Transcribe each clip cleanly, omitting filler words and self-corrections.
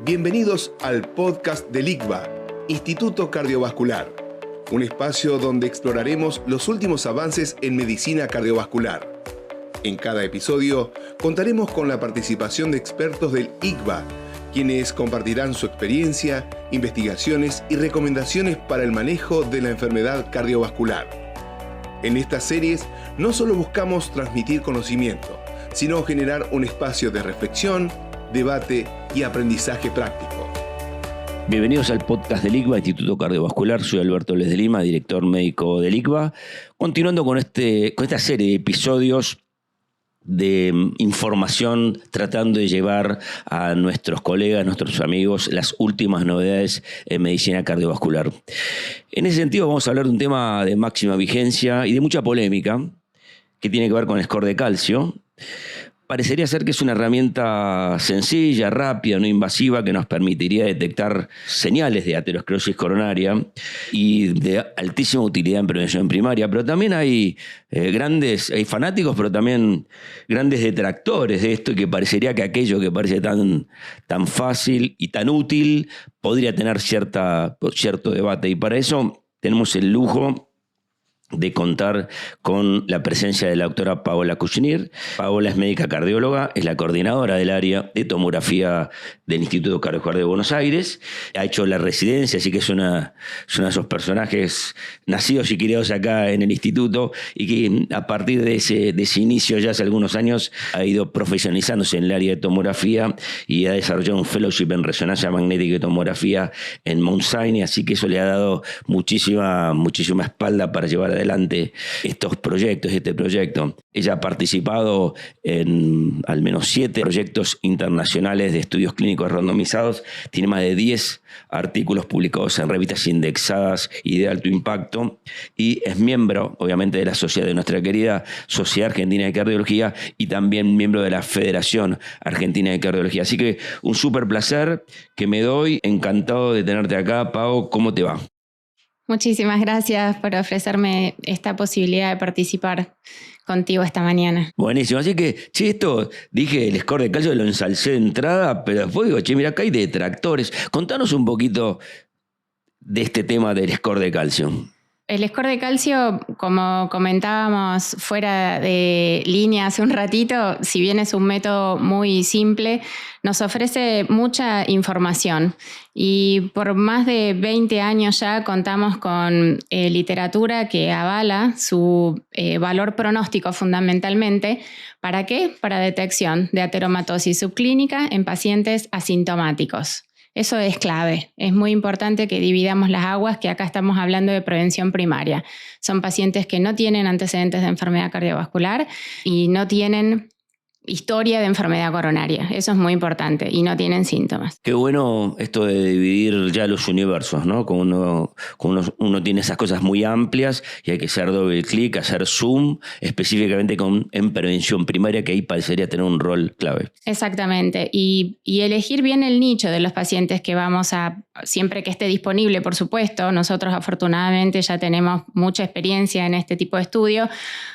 Bienvenidos al podcast del ICVA, Instituto Cardiovascular, un espacio donde exploraremos los últimos avances en medicina cardiovascular. En cada episodio contaremos con la participación de expertos del ICVA, quienes compartirán su experiencia, investigaciones y recomendaciones para el manejo de la enfermedad cardiovascular. En estas series no solo buscamos transmitir conocimiento, sino generar un espacio de reflexión, debate y aprendizaje práctico. Bienvenidos al podcast del ICVA, Instituto Cardiovascular. Soy Alberto Les de Lima, director médico del ICVA. Continuando con esta serie de episodios de información, tratando de llevar a nuestros colegas, nuestros amigos, las últimas novedades en medicina cardiovascular. En ese sentido vamos a hablar de un tema de máxima vigencia y de mucha polémica que tiene que ver con el score de calcio. Parecería ser que es una herramienta sencilla, rápida, no invasiva, que nos permitiría detectar señales de aterosclerosis coronaria y de altísima utilidad en prevención primaria. Pero también hay hay fanáticos, pero también grandes detractores de esto, y que parecería que aquello que parece tan fácil y tan útil podría tener cierto debate. Y para eso tenemos el lujo de contar con la presencia de la doctora Paola Kuchnir. Paola es médica cardióloga, es la coordinadora del área de tomografía del Instituto Cardiovascular de Buenos Aires. Ha hecho la residencia, así que es uno de esos personajes nacidos y criados acá en el instituto, y que a partir de ese inicio, ya hace algunos años, ha ido profesionalizándose en el área de tomografía y ha desarrollado un fellowship en resonancia magnética y tomografía en Mount Sinai, así que eso le ha dado muchísima espalda para llevar adelante este proyecto. Ella ha participado en al menos 7 proyectos internacionales de estudios clínicos randomizados, tiene más de 10 artículos publicados en revistas indexadas y de alto impacto, y es miembro, obviamente, de la sociedad de nuestra querida Sociedad Argentina de Cardiología, y también miembro de la Federación Argentina de Cardiología. Así que un súper placer que me doy, encantado de tenerte acá. Pau, ¿cómo te va? Muchísimas gracias por ofrecerme esta posibilidad de participar contigo esta mañana. Buenísimo, así que, dije el score de calcio, lo ensalcé de entrada, pero después digo, mira, acá hay detractores. Contanos un poquito de este tema del score de calcio. El score de calcio, como comentábamos fuera de línea hace un ratito, si bien es un método muy simple, nos ofrece mucha información. Y por más de 20 años ya contamos con literatura que avala su valor pronóstico fundamentalmente. ¿Para qué? Para detección de ateromatosis subclínica en pacientes asintomáticos. Eso es clave. Es muy importante que dividamos las aguas, que acá estamos hablando de prevención primaria. Son pacientes que no tienen antecedentes de enfermedad cardiovascular y no tienen historia de enfermedad coronaria. Eso es muy importante, y no tienen síntomas. Qué bueno esto de dividir ya los universos, ¿no? Uno tiene esas cosas muy amplias y hay que hacer doble clic, hacer zoom, específicamente en prevención primaria, que ahí parecería tener un rol clave. Exactamente, y elegir bien el nicho de los pacientes que vamos a, siempre que esté disponible, por supuesto. Nosotros afortunadamente ya tenemos mucha experiencia en este tipo de estudio.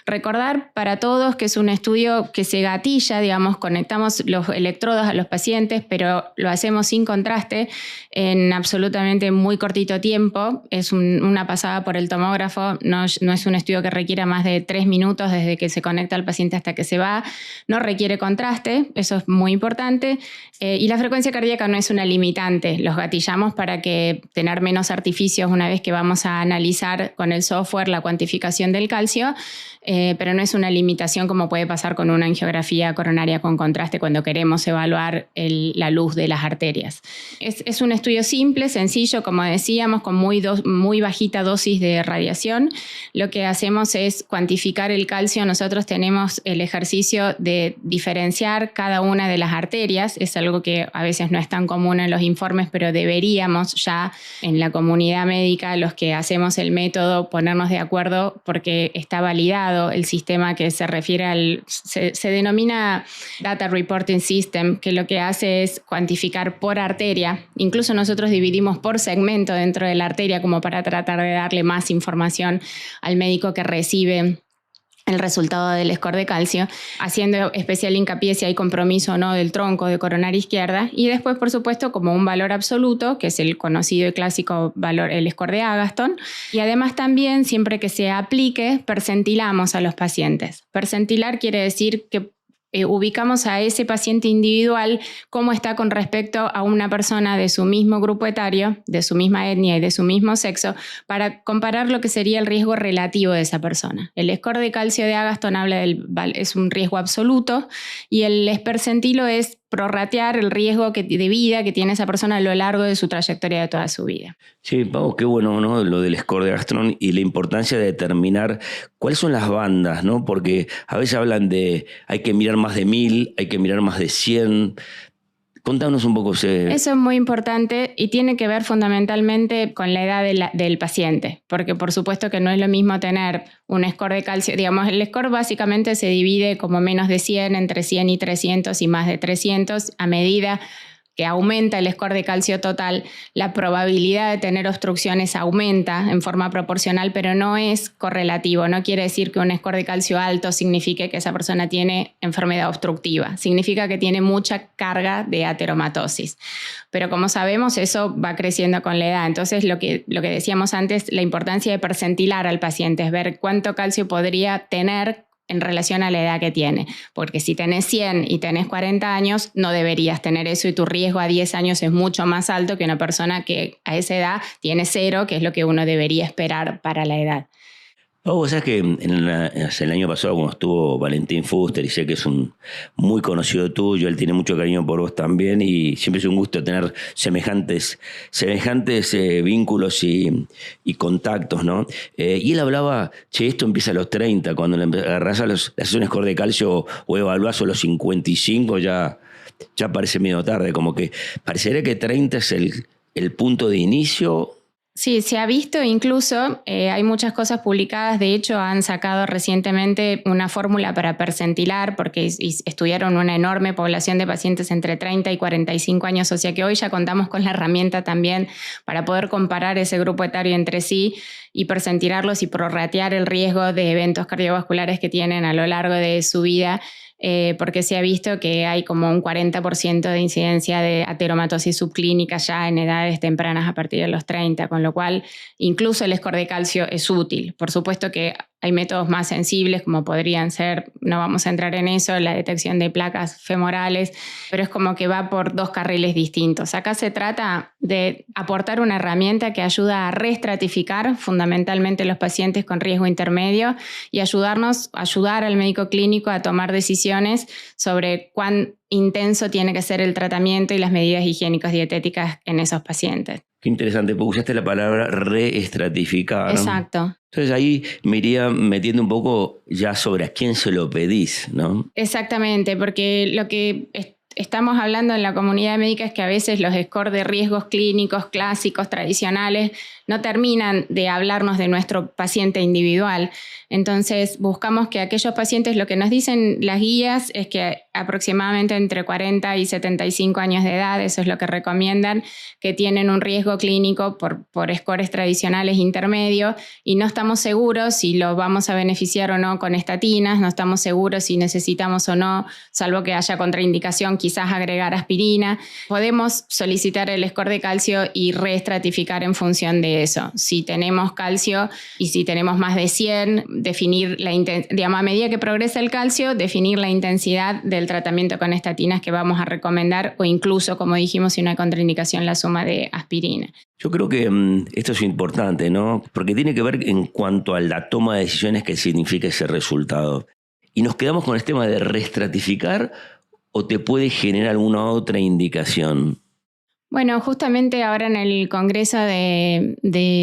Recordar para todos que es un estudio que se gatilla, digamos, conectamos los electrodos a los pacientes, pero lo hacemos sin contraste, en absolutamente muy cortito tiempo. Es una pasada por el tomógrafo, no es un estudio que requiera más de 3 minutos desde que se conecta al paciente hasta que se va, no requiere contraste, eso es muy importante, y la frecuencia cardíaca no es una limitante, los gatillamos para que tener menos artificios una vez que vamos a analizar con el software la cuantificación del calcio, pero no es una limitación como puede pasar con una angiografía coronaria con contraste cuando queremos evaluar la luz de las arterias. Es un estudio simple, sencillo, como decíamos, con muy bajita dosis de radiación. Lo que hacemos es cuantificar el calcio. Nosotros tenemos el ejercicio de diferenciar cada una de las arterias. Es algo que a veces no es tan común en los informes, pero deberíamos ya en la comunidad médica, los que hacemos el método, ponernos de acuerdo, porque está validado el sistema que se refiere se denomina Data Reporting System, que lo que hace es cuantificar por arteria. Incluso nosotros dividimos por segmento dentro de la arteria como para tratar de darle más información al médico que recibe el resultado del score de calcio, haciendo especial hincapié si hay compromiso o no del tronco de coronaria izquierda, y después, por supuesto, como un valor absoluto, que es el conocido y clásico valor, el score de Agatston, y además también, siempre que se aplique, percentilamos a los pacientes. Percentilar quiere decir que ubicamos a ese paciente individual cómo está con respecto a una persona de su mismo grupo etario, de su misma etnia y de su mismo sexo, para comparar lo que sería el riesgo relativo de esa persona. El score de calcio de Agatston es un riesgo absoluto y el percentilo es prorratear el riesgo de vida que tiene esa persona a lo largo de su trayectoria de toda su vida. Sí, Pau, qué bueno, ¿no? Lo del score de Agatston y la importancia de determinar cuáles son las bandas, ¿no? Porque a veces hablan de hay que mirar más de 1000, hay que mirar más de 100. Contanos un poco. Eso es muy importante y tiene que ver fundamentalmente con la edad del paciente, porque por supuesto que no es lo mismo tener un score de calcio, digamos, el score básicamente se divide como menos de 100, entre 100 y 300 y más de 300, a medida que aumenta el score de calcio total, la probabilidad de tener obstrucciones aumenta en forma proporcional, pero no es correlativo. No quiere decir que un score de calcio alto signifique que esa persona tiene enfermedad obstructiva. Significa que tiene mucha carga de ateromatosis. Pero como sabemos, eso va creciendo con la edad. Entonces, lo que decíamos antes, la importancia de percentilar al paciente es ver cuánto calcio podría tener en relación a la edad que tiene, porque si tenés 100 y tenés 40 años, no deberías tener eso y tu riesgo a 10 años es mucho más alto que una persona que a esa edad tiene 0, que es lo que uno debería esperar para la edad. Vos sabés que el año pasado cuando estuvo Valentín Fuster, y sé que es un muy conocido tuyo, él tiene mucho cariño por vos también, y siempre es un gusto tener semejantes vínculos y contactos, ¿no? Y él hablaba, esto empieza a los 30, cuando le agarrás le haces un score de calcio o evaluás a los 55, ya parece medio tarde, como que parecería que 30 es el punto de inicio. Sí, se ha visto incluso, hay muchas cosas publicadas, de hecho han sacado recientemente una fórmula para percentilar porque estudiaron una enorme población de pacientes entre 30 y 45 años, o sea que hoy ya contamos con la herramienta también para poder comparar ese grupo etario entre sí y percentilarlos y prorratear el riesgo de eventos cardiovasculares que tienen a lo largo de su vida. Porque se ha visto que hay como un 40% de incidencia de ateromatosis subclínica ya en edades tempranas a partir de los 30, con lo cual incluso el score de calcio es útil. Por supuesto que hay métodos más sensibles como podrían ser, no vamos a entrar en eso, la detección de placas femorales, pero es como que va por dos carriles distintos. Acá se trata de aportar una herramienta que ayuda a reestratificar fundamentalmente los pacientes con riesgo intermedio y ayudar al médico clínico a tomar decisiones sobre cuán intenso tiene que ser el tratamiento y las medidas higiénicas dietéticas en esos pacientes. Qué interesante, porque usaste la palabra reestratificar. Exacto. Entonces ahí me iría metiendo un poco ya sobre a quién se lo pedís, ¿no? Exactamente, porque lo que estamos hablando en la comunidad médica es que a veces los scores de riesgos clínicos clásicos, tradicionales, no terminan de hablarnos de nuestro paciente individual. Entonces buscamos que aquellos pacientes, lo que nos dicen las guías es que aproximadamente entre 40 y 75 años de edad, eso es lo que recomiendan, que tienen un riesgo clínico por scores tradicionales intermedios y no estamos seguros si los vamos a beneficiar o no con estatinas, no estamos seguros si necesitamos o no, salvo que haya contraindicación, quizás agregar aspirina. Podemos solicitar el score de calcio y reestratificar en función de eso. Si tenemos calcio y si tenemos más de 100, definir a medida que progresa el calcio, definir la intensidad del tratamiento con estatinas que vamos a recomendar o incluso, como dijimos, si no hay contraindicación, la suma de aspirina. Yo creo que esto es importante, ¿no? Porque tiene que ver en cuanto a la toma de decisiones que significa ese resultado. Y nos quedamos con el tema de reestratificar o te puede generar alguna otra indicación. Bueno, justamente ahora en el Congreso de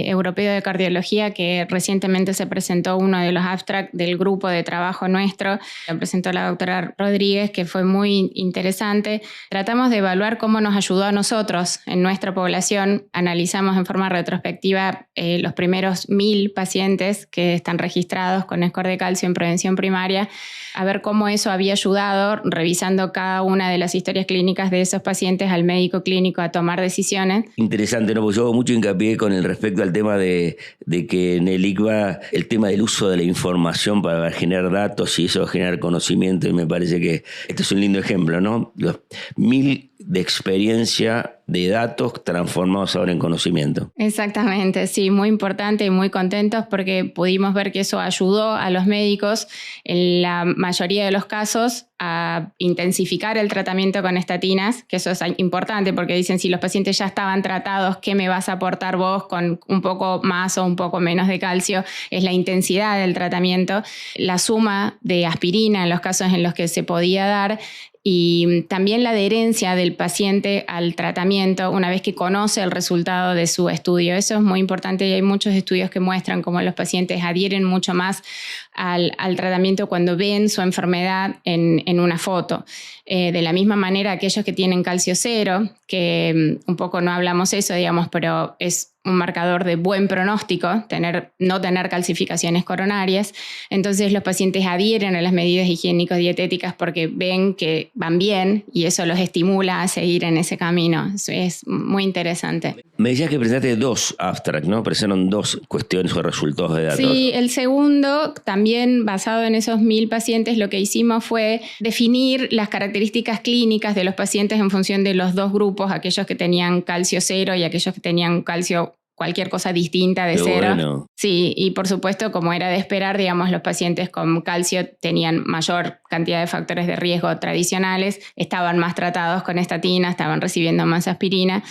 Europeo de Cardiología, que recientemente se presentó uno de los abstracts del grupo de trabajo nuestro, lo presentó la doctora Rodríguez, que fue muy interesante. Tratamos de evaluar cómo nos ayudó a nosotros en nuestra población. Analizamos en forma retrospectiva los primeros 1000 pacientes que están registrados con score de calcio en prevención primaria, a ver cómo eso había ayudado, revisando cada una de las historias clínicas de esos pacientes al médico clínico a tomar decisiones. Interesante, ¿no? Porque yo hago mucho hincapié con el respecto al tema de que en el ICVA el tema del uso de la información para generar datos y eso generar conocimiento, y me parece que esto es un lindo ejemplo, ¿no? Los 1000 de experiencia de datos transformados ahora en conocimiento. Exactamente, sí, muy importante y muy contentos porque pudimos ver que eso ayudó a los médicos en la mayoría de los casos a intensificar el tratamiento con estatinas, que eso es importante porque dicen si los pacientes ya estaban tratados, ¿qué me vas a aportar vos con un poco más o un poco menos de calcio? Es la intensidad del tratamiento, la suma de aspirina en los casos en los que se podía dar, y también la adherencia del paciente al tratamiento una vez que conoce el resultado de su estudio. Eso es muy importante y hay muchos estudios que muestran cómo los pacientes adhieren mucho más al tratamiento cuando ven su enfermedad en una foto. De la misma manera, aquellos que tienen calcio cero, que un poco no hablamos eso, digamos, pero es un marcador de buen pronóstico, no tener calcificaciones coronarias. Entonces los pacientes adhieren a las medidas higiénico-dietéticas porque ven que van bien y eso los estimula a seguir en ese camino. Eso es muy interesante. Me decías que presentaste 2 abstracts, ¿no? Presentaron 2 cuestiones o resultados de datos. Sí, el segundo, también basado en esos 1000 pacientes, lo que hicimos fue definir las características clínicas de los pacientes en función de los 2 grupos, aquellos que tenían calcio cero y aquellos que tenían calcio cualquier cosa distinta de cero. Bueno. Sí, y por supuesto, como era de esperar, digamos, los pacientes con calcio tenían mayor cantidad de factores de riesgo tradicionales, estaban más tratados con estatina, estaban recibiendo más aspirina.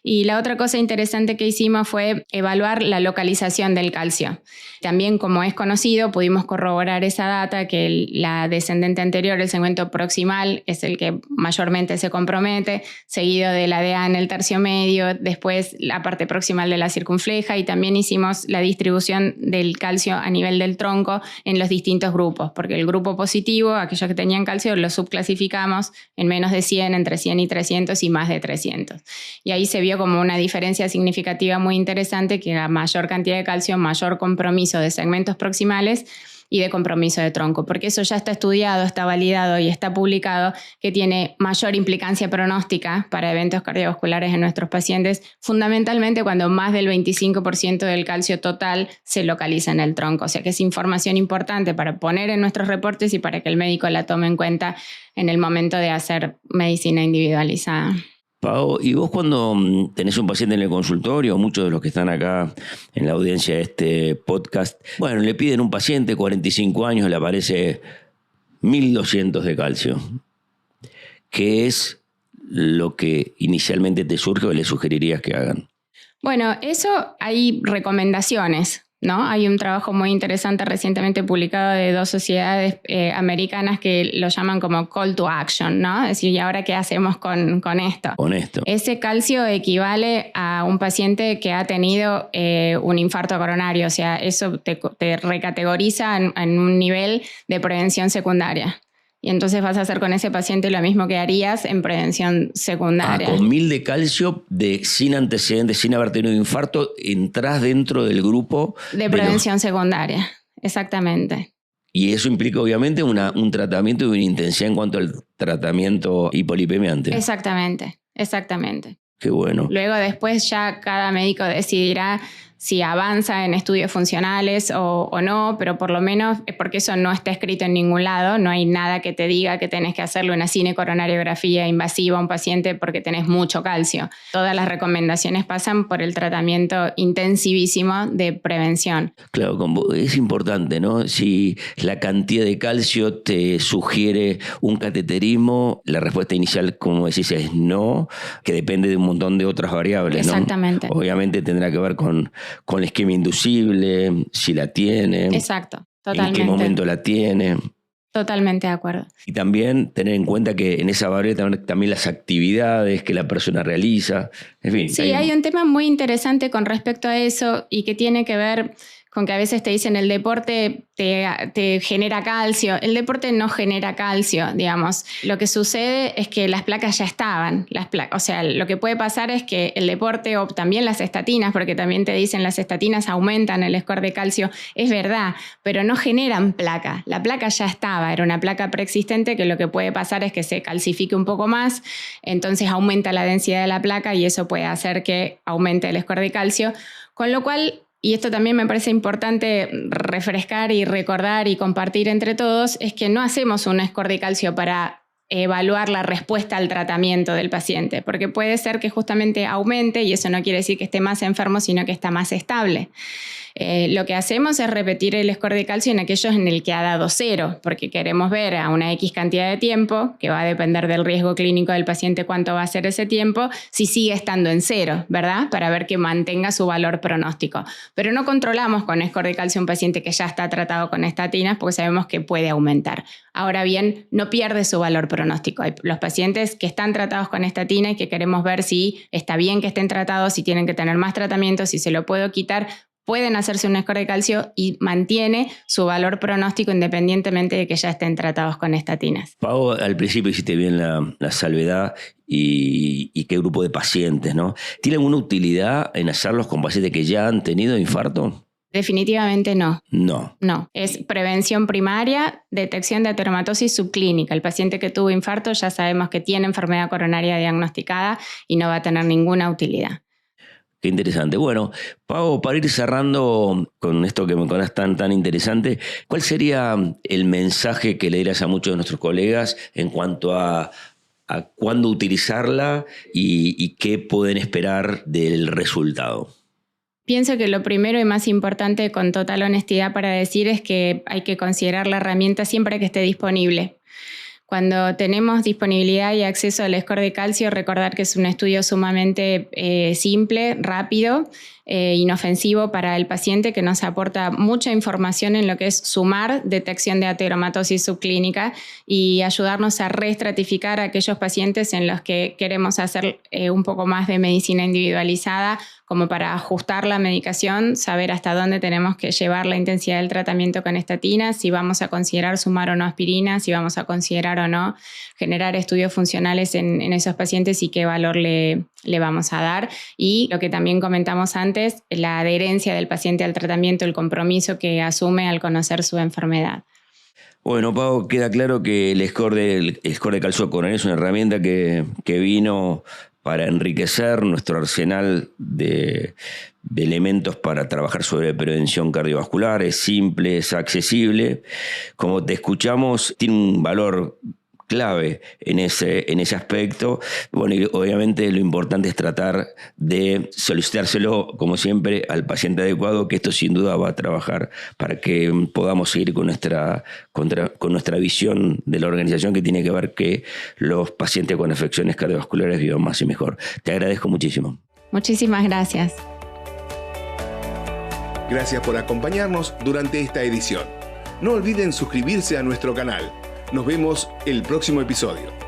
Y la otra cosa interesante que hicimos fue evaluar la localización del calcio. También, como es conocido, pudimos corroborar esa data que la descendente anterior, el segmento proximal, es el que mayormente se compromete, seguido de la DA en el tercio medio, después la parte proximal de la circunfleja, y también hicimos la distribución del calcio a nivel del tronco en los distintos grupos, porque el grupo positivo, aquellos que tenían calcio, lo subclasificamos en menos de 100, entre 100 y 300 y más de 300. Y ahí se vio como una diferencia significativa muy interesante, que a mayor cantidad de calcio, mayor compromiso de segmentos proximales y de compromiso de tronco, porque eso ya está estudiado, está validado y está publicado, que tiene mayor implicancia pronóstica para eventos cardiovasculares en nuestros pacientes, fundamentalmente cuando más del 25% del calcio total se localiza en el tronco. O sea que es información importante para poner en nuestros reportes y para que el médico la tome en cuenta en el momento de hacer medicina individualizada. Pau, y vos cuando tenés un paciente en el consultorio, muchos de los que están acá en la audiencia de este podcast, bueno, le piden un paciente, 45 años, le aparece 1200 de calcio. ¿Qué es lo que inicialmente te surge o le sugerirías que hagan? Bueno, eso hay recomendaciones, ¿no? Hay un trabajo muy interesante recientemente publicado de 2 sociedades americanas que lo llaman como call to action, ¿no? Es decir, ¿y ahora qué hacemos con esto? Con esto. Ese calcio equivale a un paciente que ha tenido un infarto coronario, o sea, eso te recategoriza en un nivel de prevención secundaria. Y entonces vas a hacer con ese paciente lo mismo que harías en prevención secundaria. Con 1000 de calcio, sin antecedentes, sin haber tenido infarto, entras dentro del grupo de prevención secundaria, exactamente. Y eso implica obviamente un tratamiento y una intensidad en cuanto al tratamiento hipolipemiante. Exactamente, exactamente. Qué bueno. Luego después ya cada médico decidirá si avanza en estudios funcionales o no, pero por lo menos, porque eso no está escrito en ningún lado, no hay nada que te diga que tenés que hacerle una cinecoronariografía invasiva a un paciente porque tenés mucho calcio. Todas las recomendaciones pasan por el tratamiento intensivísimo de prevención. Claro, es importante, ¿no? Si la cantidad de calcio te sugiere un cateterismo, la respuesta inicial, como decís, es no, que depende de un montón de otras variables, ¿no? Exactamente. Obviamente tendrá que ver con el esquema inducible, si la tiene. Exacto, totalmente. En qué momento la tiene. Totalmente de acuerdo. Y también tener en cuenta que en esa variable también las actividades que la persona realiza. En fin. Sí, hay un tema muy interesante con respecto a eso y que tiene que ver con que a veces te dicen el deporte te genera calcio. El deporte no genera calcio, digamos. Lo que sucede es que las placas ya estaban. O sea, lo que puede pasar es que el deporte o también las estatinas, porque también te dicen las estatinas aumentan el score de calcio, es verdad, pero no generan placa. La placa ya estaba, era una placa preexistente que lo que puede pasar es que se calcifique un poco más, entonces aumenta la densidad de la placa y eso puede hacer que aumente el score de calcio, con lo cual, y esto también me parece importante refrescar y recordar y compartir entre todos, es que no hacemos un score de calcio para evaluar la respuesta al tratamiento del paciente, porque puede ser que justamente aumente y eso no quiere decir que esté más enfermo, sino que está más estable. Lo que hacemos es repetir el score de calcio en aquellos en el que ha dado 0, porque queremos ver a una X cantidad de tiempo, que va a depender del riesgo clínico del paciente cuánto va a ser ese tiempo, si sigue estando en 0, ¿verdad? Para ver que mantenga su valor pronóstico. Pero no controlamos con score de calcio un paciente que ya está tratado con estatinas porque sabemos que puede aumentar. Ahora bien, no pierde su valor pronóstico. Hay los pacientes que están tratados con estatina y que queremos ver si está bien que estén tratados, si tienen que tener más tratamiento, si se lo puedo quitar, pueden hacerse un score de calcio y mantiene su valor pronóstico independientemente de que ya estén tratados con estatinas. Pau, al principio hiciste bien la salvedad y qué grupo de pacientes, ¿no? ¿Tiene alguna utilidad en hacerlos con pacientes que ya han tenido infarto? Definitivamente no. No. No, es prevención primaria, detección de ateromatosis subclínica. El paciente que tuvo infarto ya sabemos que tiene enfermedad coronaria diagnosticada y no va a tener ninguna utilidad. Qué interesante. Bueno, Pau, para ir cerrando con esto que me contás tan interesante, ¿cuál sería el mensaje que le dirás a muchos de nuestros colegas en cuanto a cuándo utilizarla y qué pueden esperar del resultado? Pienso que lo primero y más importante, con total honestidad para decir, es que hay que considerar la herramienta siempre que esté disponible. Cuando tenemos disponibilidad y acceso al score de calcio, recordar que es un estudio sumamente simple, rápido, inofensivo para el paciente, que nos aporta mucha información en lo que es sumar detección de ateromatosis subclínica y ayudarnos a reestratificar a aquellos pacientes en los que queremos hacer un poco más de medicina individualizada, como para ajustar la medicación, saber hasta dónde tenemos que llevar la intensidad del tratamiento con estatinas, si vamos a considerar sumar o no aspirina, si vamos a considerar o no generar estudios funcionales en esos pacientes y qué valor le vamos a dar. Y lo que también comentamos antes, la adherencia del paciente al tratamiento, el compromiso que asume al conocer su enfermedad. Bueno, Pau, queda claro que el score de calcio coronario es una herramienta que vino para enriquecer nuestro arsenal de elementos para trabajar sobre prevención cardiovascular. Es simple, es accesible. Como te escuchamos, tiene un valor clave en ese aspecto. Bueno, y obviamente lo importante es tratar de solicitárselo, como siempre, al paciente adecuado, que esto sin duda va a trabajar para que podamos seguir con nuestra visión de la organización, que tiene que ver que los pacientes con afecciones cardiovasculares vivan más y mejor. Te agradezco muchísimo. Muchísimas gracias. Gracias por acompañarnos durante esta edición. No olviden suscribirse a nuestro canal. Nos vemos el próximo episodio.